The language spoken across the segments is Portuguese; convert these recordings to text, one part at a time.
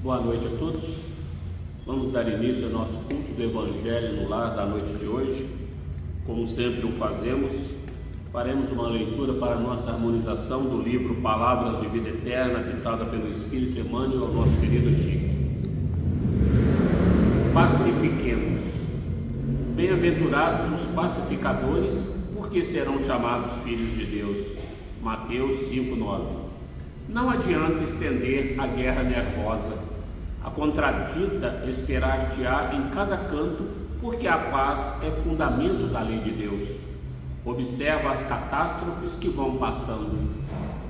Boa noite a todos. Vamos dar início ao nosso culto do Evangelho no lar da noite de hoje. Como sempre o fazemos, faremos uma leitura para a nossa harmonização do livro Palavras de Vida Eterna, ditada pelo Espírito Emmanuel, ao nosso querido Chico. Pacifiquemos. Bem-aventurados os pacificadores, porque serão chamados filhos de Deus. Mateus 5:9. Não adianta estender a guerra nervosa. A contradita esperar-te-á em cada canto, porque a paz é fundamento da lei de Deus. Observa as catástrofes que vão passando.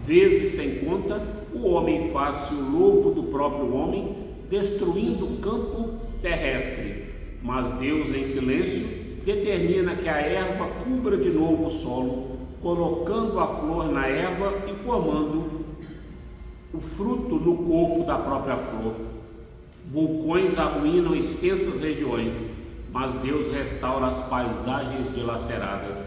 Vezes sem conta, o homem faz-se o lobo do próprio homem, destruindo o campo terrestre. Mas Deus, em silêncio, determina que a erva cubra de novo o solo, colocando a flor na erva e formando o fruto no corpo da própria flor. Vulcões arruinam extensas regiões, mas Deus restaura as paisagens dilaceradas.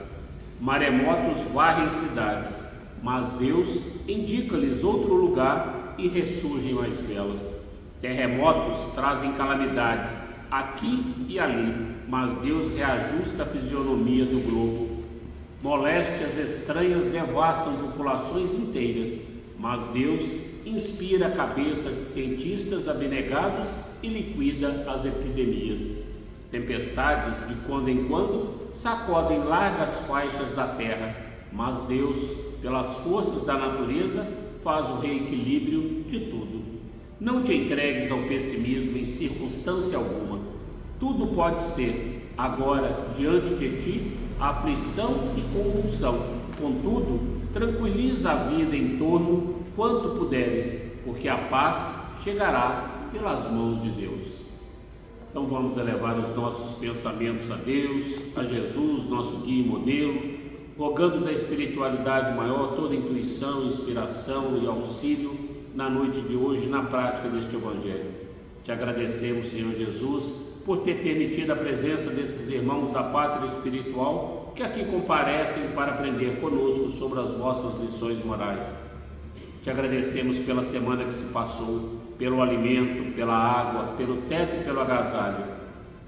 Maremotos varrem cidades, mas Deus indica-lhes outro lugar e ressurgem mais belas. Terremotos trazem calamidades aqui e ali, mas Deus reajusta a fisionomia do globo. Moléstias estranhas devastam populações inteiras, mas Deus inspira a cabeça de cientistas abnegados e liquida as epidemias. Tempestades, de quando em quando, sacodem largas faixas da terra, mas Deus, pelas forças da natureza, faz o reequilíbrio de tudo. Não te entregues ao pessimismo em circunstância alguma. Tudo pode ser, agora, diante de ti, aflição e convulsão. Contudo, tranquiliza a vida em torno quanto puderes, porque a paz chegará pelas mãos de Deus. Então vamos elevar os nossos pensamentos a Deus, a Jesus, nosso guia e modelo, rogando da espiritualidade maior toda intuição, inspiração e auxílio na noite de hoje, na prática deste Evangelho. Te agradecemos, Senhor Jesus, por ter permitido a presença desses irmãos da pátria espiritual que aqui comparecem para aprender conosco sobre as vossas lições morais. Te agradecemos pela semana que se passou, pelo alimento, pela água, pelo teto e pelo agasalho.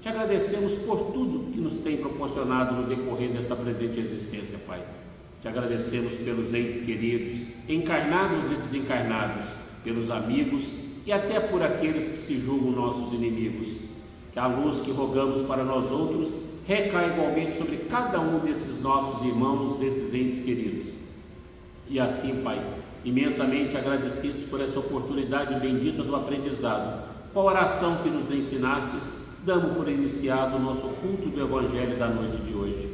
Te agradecemos por tudo que nos tem proporcionado no decorrer dessa presente existência, Pai. Te agradecemos pelos entes queridos, encarnados e desencarnados, pelos amigos e até por aqueles que se julgam nossos inimigos. Que a luz que rogamos para nós outros recai igualmente sobre cada um desses nossos irmãos, desses entes queridos. E assim, Pai, imensamente agradecidos por essa oportunidade bendita do aprendizado, com a oração que nos ensinastes, damos por iniciado o nosso culto do Evangelho da noite de hoje.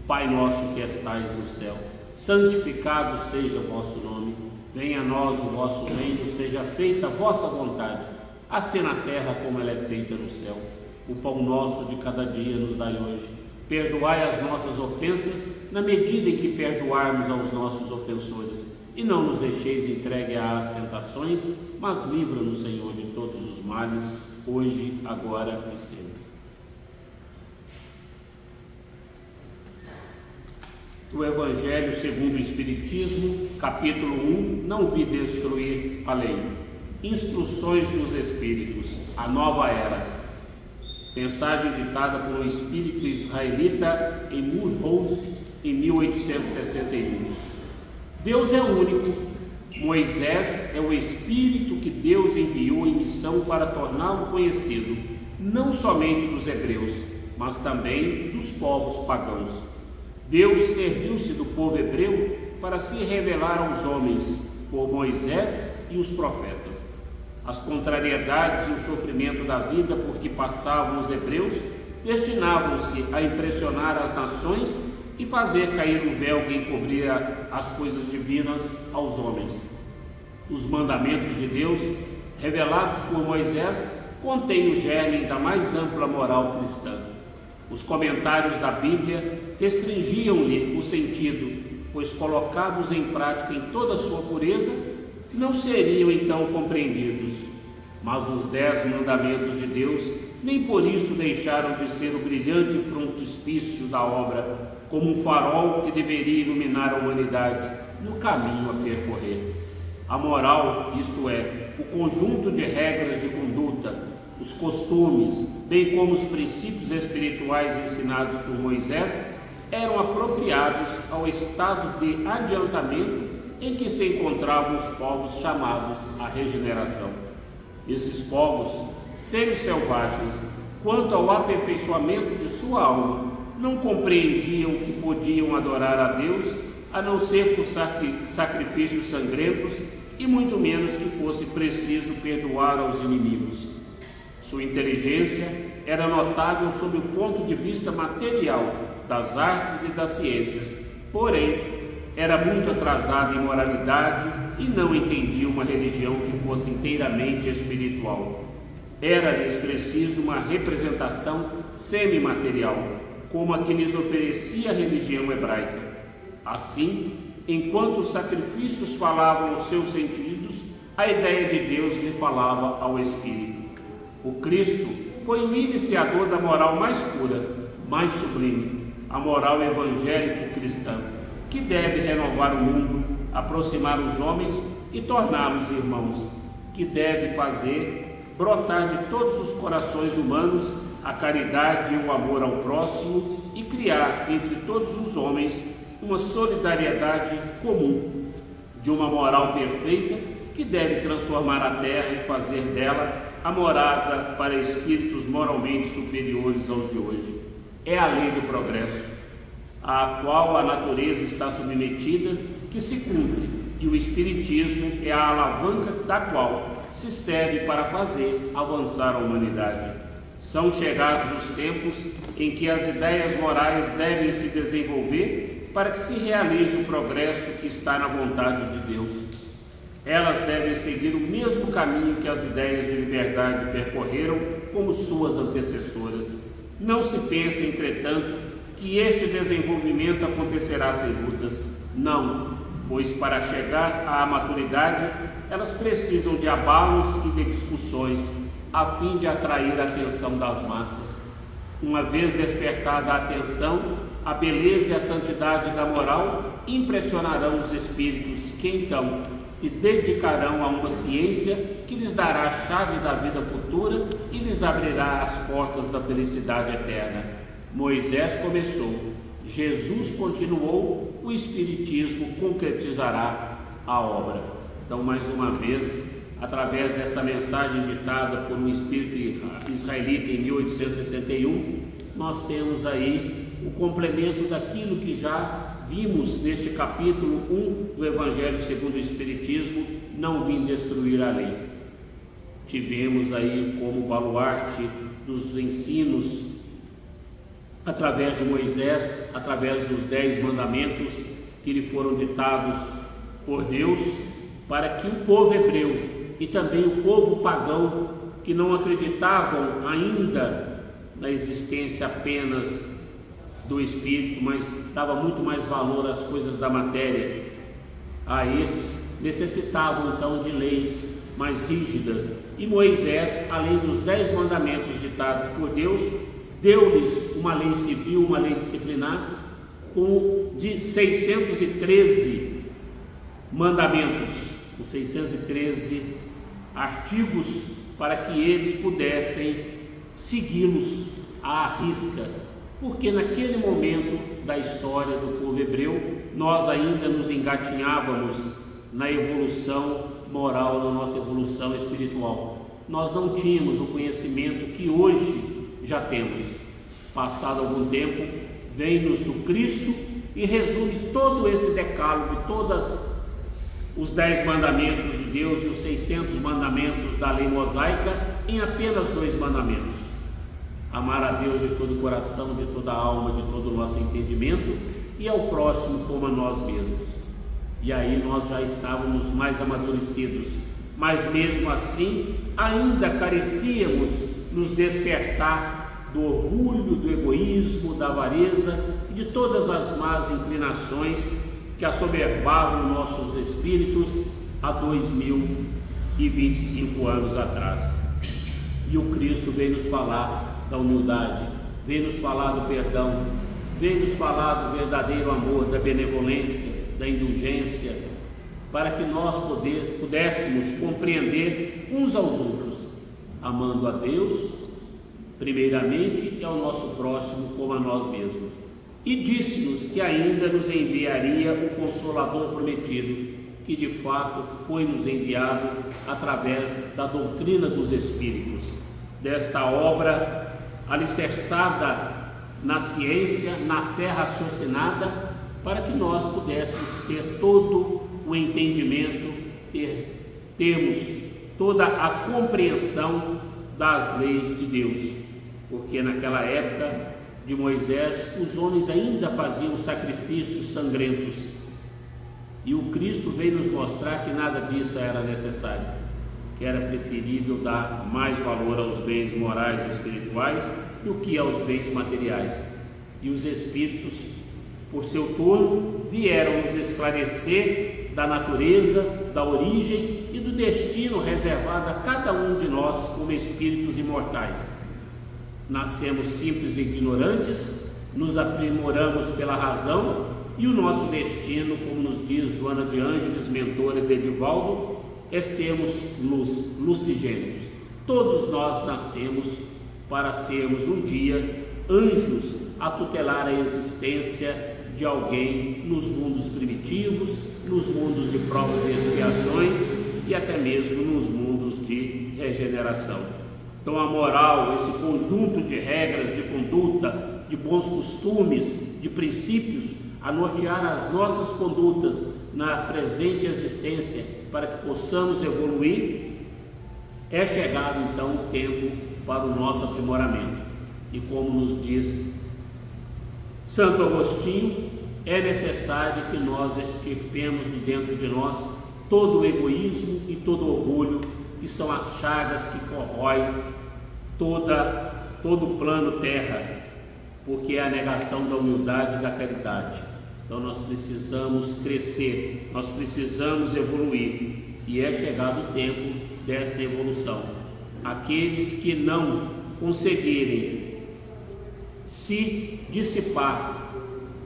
Pai nosso que estais no céu, santificado seja o vosso nome, venha a nós o vosso reino, seja feita a vossa vontade, assim na terra como ela é feita no céu. O pão nosso de cada dia nos dai hoje. Perdoai as nossas ofensas, na medida em que perdoarmos aos nossos ofensores. E não nos deixeis entregue às tentações, mas livra-nos, Senhor, de todos os males, hoje, agora e sempre. Do Evangelho segundo o Espiritismo, capítulo 1, não vi destruir a lei. Instruções dos Espíritos, a nova era. Mensagem ditada por um espírito israelita em Mulhouse, em 1861. Deus é único. Moisés é o espírito que Deus enviou em missão para torná-lo conhecido, não somente dos hebreus, mas também dos povos pagãos. Deus serviu-se do povo hebreu para se revelar aos homens por Moisés e os profetas. As contrariedades e o sofrimento da vida por que passavam os hebreus destinavam-se a impressionar as nações e fazer cair o véu que encobria as coisas divinas aos homens. Os mandamentos de Deus, revelados por Moisés, contêm o germe da mais ampla moral cristã. Os comentários da Bíblia restringiam-lhe o sentido, pois colocados em prática em toda a sua pureza, não seriam então compreendidos. Mas os 10 mandamentos de Deus nem por isso deixaram de ser o brilhante frontispício da obra, como um farol que deveria iluminar a humanidade no caminho a percorrer. A moral, isto é, o conjunto de regras de conduta, os costumes, bem como os princípios espirituais ensinados por Moisés, eram apropriados ao estado de adiantamento em que se encontravam os povos chamados à regeneração. Esses povos, seres selvagens, quanto ao aperfeiçoamento de sua alma, não compreendiam que podiam adorar a Deus a não ser por sacrifícios sangrentos e muito menos que fosse preciso perdoar aos inimigos. Sua inteligência era notável sob o ponto de vista material das artes e das ciências, porém era muito atrasada em moralidade e não entendia uma religião que fosse inteiramente espiritual. Era-lhes preciso uma representação semimaterial, como a que lhes oferecia a religião hebraica. Assim, enquanto os sacrifícios falavam aos seus sentidos, a ideia de Deus lhe falava ao espírito. O Cristo foi o iniciador da moral mais pura, mais sublime, a moral evangélico-cristã, que deve renovar o mundo, aproximar os homens e torná-los irmãos, que deve fazer brotar de todos os corações humanos a caridade e o amor ao próximo e criar entre todos os homens uma solidariedade comum, de uma moral perfeita que deve transformar a terra e fazer dela a morada para espíritos moralmente superiores aos de hoje. É a lei do progresso, à qual a natureza está submetida, que se cumpre, e o espiritismo é a alavanca da qual se serve para fazer avançar a humanidade. São chegados os tempos em que as ideias morais devem se desenvolver para que se realize o progresso que está na vontade de Deus. Elas devem seguir o mesmo caminho que as ideias de liberdade percorreram como suas antecessoras. Não se pense, entretanto, que este desenvolvimento acontecerá sem lutas. Não, pois para chegar à maturidade, elas precisam de abalos e de discussões, a fim de atrair a atenção das massas. Uma vez despertada a atenção, a beleza e a santidade da moral impressionarão os espíritos, que então se dedicarão a uma ciência que lhes dará a chave da vida futura e lhes abrirá as portas da felicidade eterna. Moisés começou, Jesus continuou, o Espiritismo concretizará a obra. Então, mais uma vez, através dessa mensagem ditada por um espírito israelita em 1861, nós temos aí o complemento daquilo que já vimos neste capítulo 1 do Evangelho segundo o Espiritismo, não vim destruir a lei. Tivemos aí como baluarte dos ensinos através de Moisés, através dos 10 mandamentos que lhe foram ditados por Deus, para que o povo hebreu e também o povo pagão, que não acreditavam ainda na existência apenas do Espírito, mas dava muito mais valor às coisas da matéria, a esses necessitavam então de leis mais rígidas. E Moisés, além dos 10 mandamentos ditados por Deus, deu-lhes uma lei civil, uma lei disciplinar, com de 613 mandamentos, com 613 artigos, para que eles pudessem segui-los à risca, porque naquele momento da história do povo hebreu, nós ainda nos engatinhávamos na evolução moral, na nossa evolução espiritual. Nós não tínhamos o conhecimento que hoje já temos. Passado algum tempo, vem-nos o Cristo e resume todo esse decálogo, todos os 10 mandamentos de Deus e os 600 mandamentos da lei mosaica em apenas 2 mandamentos: amar a Deus de todo o coração, de toda a alma, de todo o nosso entendimento, e ao próximo como a nós mesmos. E aí nós já estávamos mais amadurecidos, mas mesmo assim ainda carecíamos nos despertar do orgulho, do egoísmo, da avareza e de todas as más inclinações que assoberbavam nossos espíritos há 2025 anos atrás. E o Cristo veio nos falar da humildade, veio nos falar do perdão, veio nos falar do verdadeiro amor, da benevolência, da indulgência, para que nós pudéssemos compreender uns aos outros, amando a Deus primeiramente e ao nosso próximo como a nós mesmos. E disse-nos que ainda nos enviaria o Consolador prometido, que de fato foi nos enviado através da doutrina dos Espíritos, desta obra alicerçada na ciência, na fé raciocinada, para que nós pudéssemos ter todo o entendimento, termos toda a compreensão das leis de Deus, porque naquela época de Moisés os homens ainda faziam sacrifícios sangrentos, e o Cristo veio nos mostrar que nada disso era necessário, que era preferível dar mais valor aos bens morais e espirituais do que aos bens materiais. E os Espíritos, por seu turno, vieram nos esclarecer da natureza, da origem e do destino reservado a cada um de nós como espíritos imortais. Nascemos simples e ignorantes, nos aprimoramos pela razão, e o nosso destino, como nos diz Joana de Ângeles, mentora de Edivaldo, é sermos luz, lucigênios. Todos nós nascemos para sermos um dia anjos a tutelar a existência de alguém nos mundos primitivos, nos mundos de provas e expiações e até mesmo nos mundos de regeneração. Então a moral, esse conjunto de regras de conduta, de bons costumes, de princípios, a nortear as nossas condutas na presente existência para que possamos evoluir, é chegado então o tempo para o nosso aprimoramento. E como nos diz Santo Agostinho, é necessário que nós extirpemos de dentro de nós todo o egoísmo e todo o orgulho, que são as chagas que corroem todo o plano terra, porque é a negação da humildade e da caridade. Então nós precisamos crescer, nós precisamos evoluir, e é chegado o tempo desta evolução. Aqueles que não conseguirem se dissipar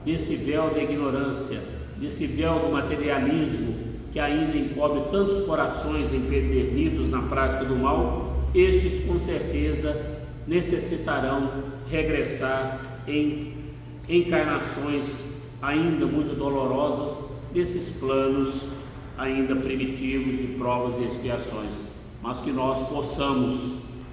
desse véu da ignorância, desse véu do materialismo que ainda encobre tantos corações empedernidos na prática do mal, estes com certeza necessitarão regressar em encarnações ainda muito dolorosas desses planos ainda primitivos de provas e expiações, mas que nós possamos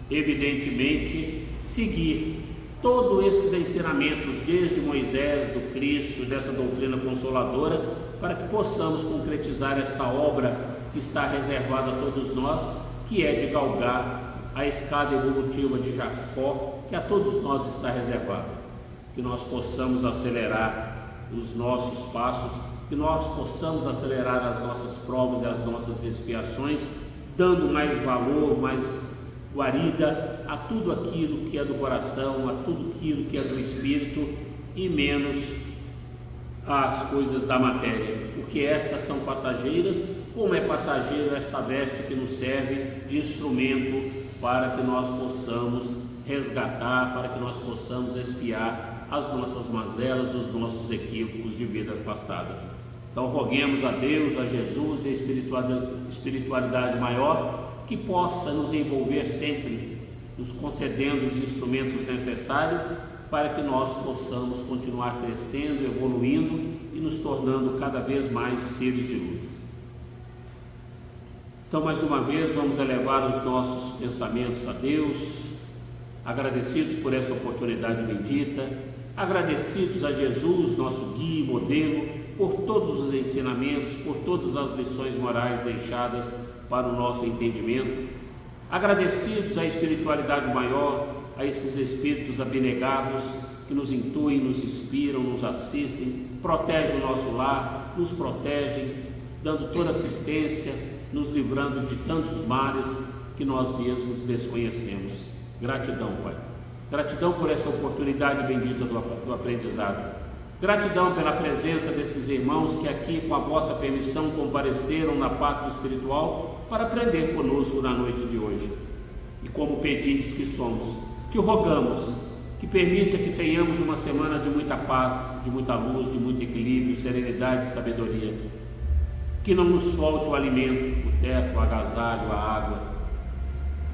evidentemente seguir todos esses ensinamentos desde Moisés, do Cristo, dessa doutrina consoladora, para que possamos concretizar esta obra que está reservada a todos nós, que é de galgar a escada evolutiva de Jacó, que a todos nós está reservada. Que nós possamos acelerar os nossos passos, que nós possamos acelerar as nossas provas e as nossas expiações, dando mais valor, mais guarida a tudo aquilo que é do coração, a tudo aquilo que é do espírito, e menos às coisas da matéria, porque estas são passageiras, como é passageiro esta veste que nos serve de instrumento para que nós possamos resgatar, para que nós possamos expiar as nossas mazelas, os nossos equívocos de vida passada. Então roguemos a Deus, a Jesus e a espiritualidade maior, que possa nos envolver sempre, nos concedendo os instrumentos necessários para que nós possamos continuar crescendo, evoluindo e nos tornando cada vez mais seres de luz. Então, mais uma vez, vamos elevar os nossos pensamentos a Deus, agradecidos por essa oportunidade bendita, agradecidos a Jesus, nosso guia e modelo, por todos os ensinamentos, por todas as lições morais deixadas para o nosso entendimento, agradecidos à espiritualidade maior, a esses espíritos abnegados que nos intuem, nos inspiram, nos assistem, protegem o nosso lar, nos protegem, dando toda assistência, nos livrando de tantos males que nós mesmos desconhecemos. Gratidão, Pai. Gratidão por essa oportunidade bendita do aprendizado. Gratidão pela presença desses irmãos que aqui, com a vossa permissão, compareceram na pátria espiritual para aprender conosco na noite de hoje. E como pedintes que somos, te rogamos que permita que tenhamos uma semana de muita paz, de muita luz, de muito equilíbrio, serenidade e sabedoria. que não nos falte o alimento, o teto, o agasalho, a água.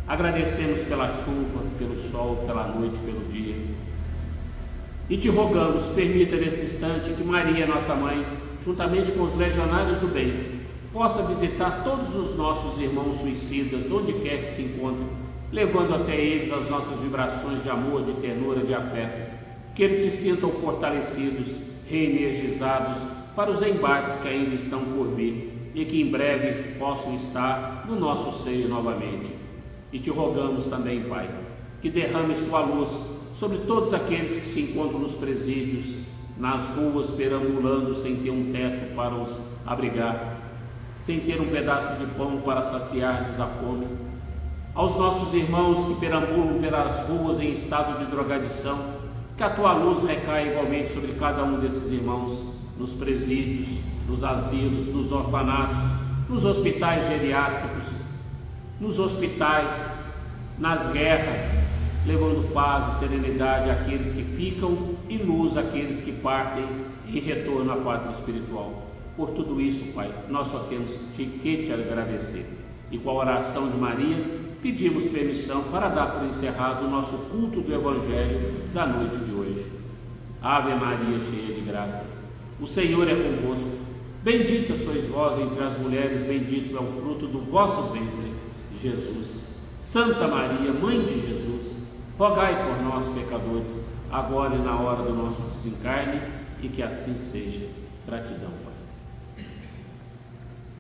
Agradecemos pela chuva, pelo sol, pela noite, pelo dia. E te rogamos, permita nesse instante que Maria, nossa mãe, juntamente com os legionários do bem, possa visitar todos os nossos irmãos suicidas, onde quer que se encontrem, levando até eles as nossas vibrações de amor, de ternura, de afeto, que eles se sintam fortalecidos, reenergizados para os embates que ainda estão por vir e que em breve possam estar no nosso seio novamente. E te rogamos também, Pai, que derrame sua luz sobre todos aqueles que se encontram nos presídios, nas ruas, perambulando sem ter um teto para os abrigar, sem ter um pedaço de pão para saciar-lhes a fome. Aos nossos irmãos que perambulam pelas ruas em estado de drogadição, que a tua luz recaia igualmente sobre cada um desses irmãos, nos presídios, nos asilos, nos orfanatos, nos hospitais geriátricos, nos hospitais, nas guerras, levando paz e serenidade àqueles que ficam e luz àqueles que partem em retorno à pátria espiritual. Por tudo isso, Pai, nós só temos que te agradecer. E com a oração de Maria, pedimos permissão para dar por encerrado o nosso culto do Evangelho da noite de hoje. Ave Maria, cheia de graças, o Senhor é convosco. Bendita sois vós entre as mulheres, bendito é o fruto do vosso ventre, Jesus. Santa Maria, Mãe de Jesus, rogai por nós, pecadores, agora e na hora do nosso desencarne, e que assim seja. Gratidão.